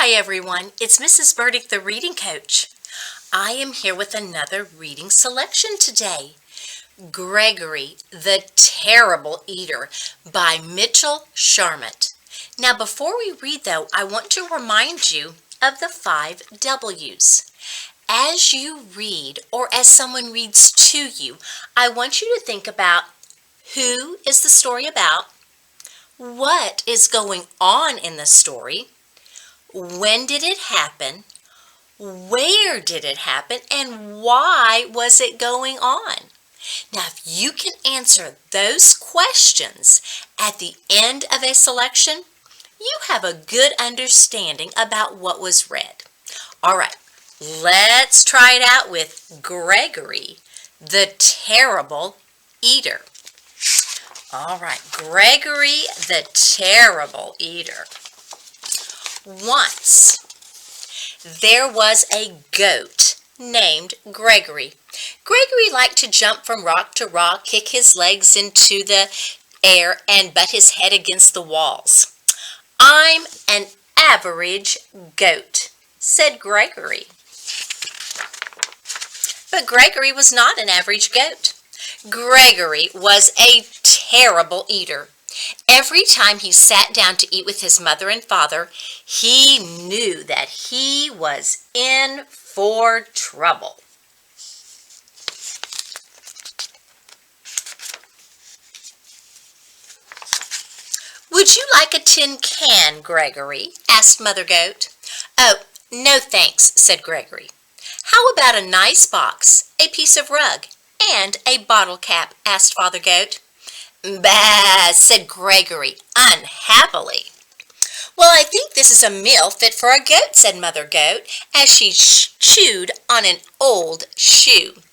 Hi everyone, it's Mrs. Burdick, the reading coach. I am here with another reading selection today. Gregory, the Terrible Eater by Mitchell Sharmat. Now before we read though, I want to remind you of the 5 W's. As you read or as someone reads to you, I want you to think about who is the story about, what is going on in the story, when did it happen, where did it happen, and why was it going on? Now, if you can answer those questions at the end of a selection, you have a good understanding about what was read. All right, let's try it out with Gregory, the Terrible Eater. All right, Gregory, the Terrible Eater. Once there was a goat named Gregory. Gregory liked to jump from rock to rock, kick his legs into the air, and butt his head against the walls. "I'm an average goat," said Gregory. But Gregory was not an average goat. Gregory was a terrible eater. Every time he sat down to eat with his mother and father, he knew that he was in for trouble. "Would you like a tin can, Gregory?" asked Mother Goat. "Oh, no thanks," said Gregory. "How about a nice box, a piece of rug, and a bottle cap?" asked Father Goat. "Bah," said Gregory unhappily. "Well, I think this is a meal fit for a goat," said Mother Goat as she chewed on an old shoe.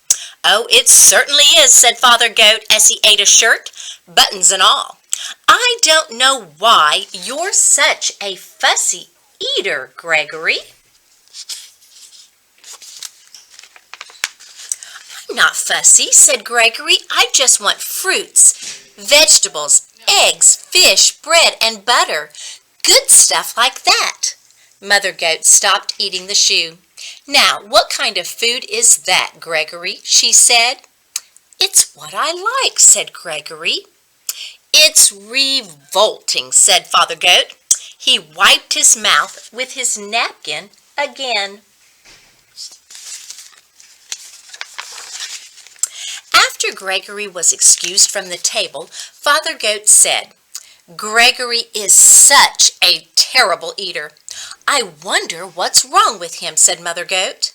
"Oh, it certainly is," said Father Goat as he ate a shirt, buttons and all. "I don't know why you're such a fussy eater, Gregory." "I'm not fussy," said Gregory. "I just want fruits, vegetables, eggs, fish, bread, and butter. Good stuff like that." Mother Goat stopped eating the shoe. "Now, what kind of food is that, Gregory?" she said. "It's what I like," said Gregory. "It's revolting," said Father Goat. He wiped his mouth with his napkin again. After Gregory was excused from the table, Father Goat said, "Gregory is such a terrible eater. I wonder what's wrong with him," said Mother Goat.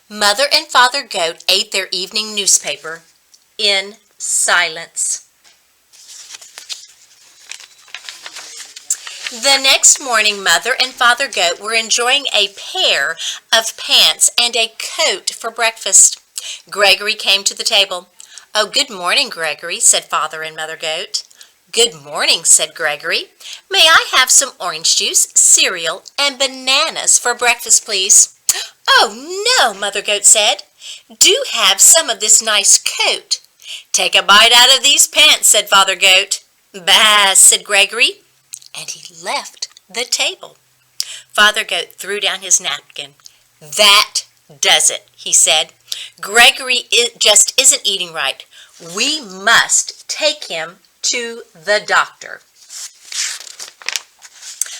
Mother and Father Goat ate their evening newspaper in silence. The next morning, Mother and Father Goat were enjoying a pair of pants and a coat for breakfast. Gregory came to the table. "Oh, good morning, Gregory," said Father and Mother Goat. "Good morning," said Gregory. "May I have some orange juice, cereal, and bananas for breakfast, please?" "Oh, no," Mother Goat said. "Do have some of this nice coat." "Take a bite out of these pants," said Father Goat. "Bah," said Gregory, and he left the table. Father Goat threw down his napkin. "That does it," he said. "Gregory just isn't eating right. We must take him to the doctor."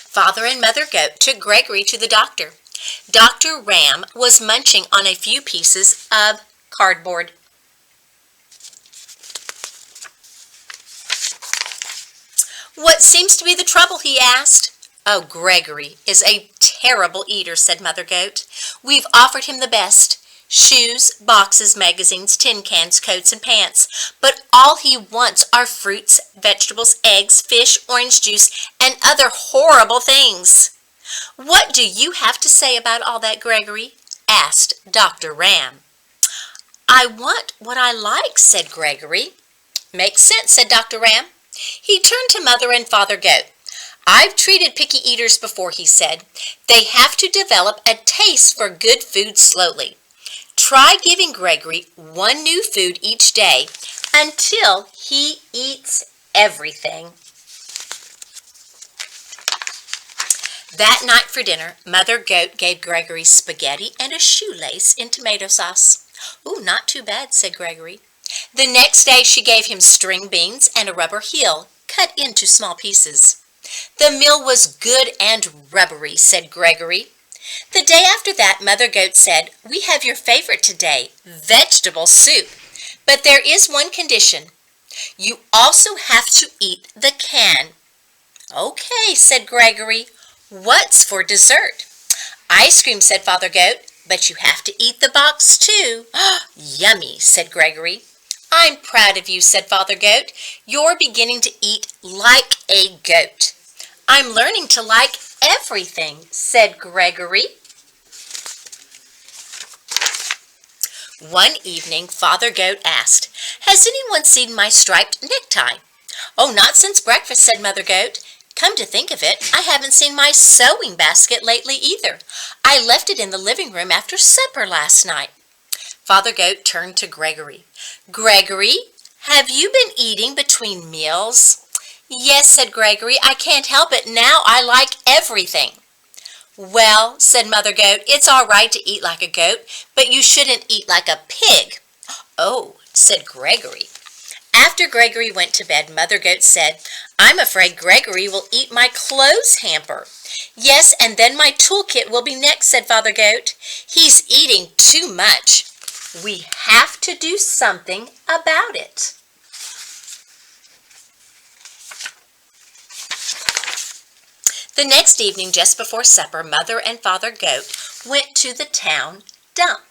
Father and Mother Goat took Gregory to the doctor. Dr. Ram was munching on a few pieces of cardboard. "What seems to be the trouble?" he asked. "Oh, Gregory is a terrible eater," said Mother Goat. "We've offered him the best. Shoes, boxes, magazines, tin cans, coats, and pants. But all he wants are fruits, vegetables, eggs, fish, orange juice, and other horrible things." "What do you have to say about all that, Gregory?" asked Dr. Ram. "I want what I like," said Gregory. "Makes sense," said Dr. Ram. He turned to Mother and Father Goat. "I've treated picky eaters before," he said. "They have to develop a taste for good food slowly. Try giving Gregory one new food each day until he eats everything." That night for dinner, Mother Goat gave Gregory spaghetti and a shoelace in tomato sauce. "Ooh, not too bad," said Gregory. The next day she gave him string beans and a rubber heel cut into small pieces. "The meal was good and rubbery," said Gregory. The day after that, Mother Goat said, "We have your favorite today, vegetable soup. But there is one condition. You also have to eat the can." "Okay," said Gregory. "What's for dessert?" "Ice cream," said Father Goat, "but you have to eat the box too." "Yummy," said Gregory. "I'm proud of you," said Father Goat. "You're beginning to eat like a goat." "I'm learning to like everything," said Gregory. One evening, Father Goat asked, "Has anyone seen my striped necktie?" "Oh, not since breakfast," said Mother Goat. "Come to think of it, I haven't seen my sewing basket lately either. I left it in the living room after supper last night." Father Goat turned to Gregory. "Gregory, have you been eating between meals?" "Yes," said Gregory. "I can't help it. Now I like everything." "Well," said Mother Goat, "it's all right to eat like a goat, but you shouldn't eat like a pig." "Oh," said Gregory. After Gregory went to bed, Mother Goat said, "I'm afraid Gregory will eat my clothes hamper." "Yes, and then my toolkit will be next," said Father Goat. "He's eating too much. We have to do something about it." The next evening, just before supper, Mother and Father Goat went to the town dump.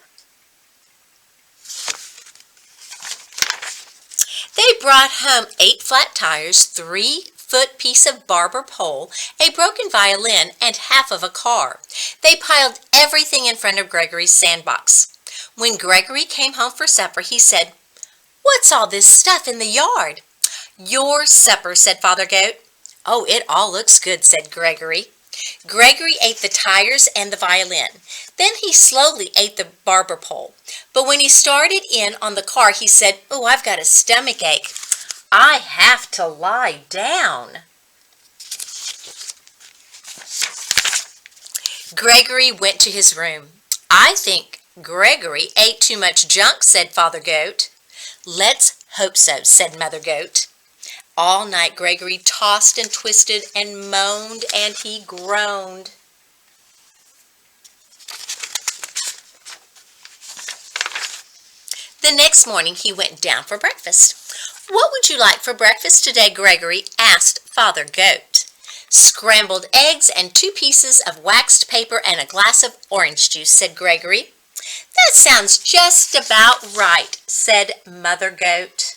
They brought home 8 flat tires, 3-foot piece of barber pole, a broken violin, and half of a car. They piled everything in front of Gregory's sandbox. When Gregory came home for supper, he said, "What's all this stuff in the yard?" "Your supper," said Father Goat. "Oh, it all looks good," said Gregory. Gregory ate the tires and the violin. Then he slowly ate the barber pole. But when he started in on the car, he said, "Oh, I've got a stomach ache. I have to lie down." Gregory went to his room. "I think Gregory ate too much junk," said Father Goat. "Let's hope so," said Mother Goat. All night Gregory tossed and twisted and moaned and he groaned. The next morning he went down for breakfast. "What would you like for breakfast today, Gregory?" asked Father Goat. "Scrambled eggs and 2 pieces of waxed paper and a glass of orange juice," said Gregory. "That sounds just about right," said Mother Goat.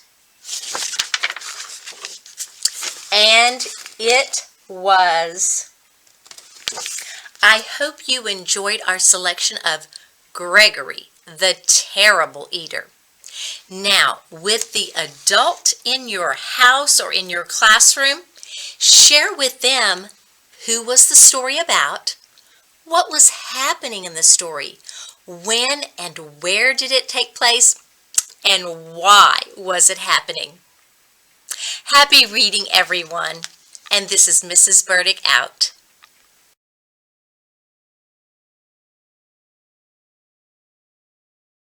And it was. I hope you enjoyed our selection of Gregory, the Terrible Eater. Now, with the adult in your house or in your classroom, share with them who was the story about, what was happening in the story, when and where did it take place, and why was it happening. Happy reading, everyone, and this is Mrs. Burdick out.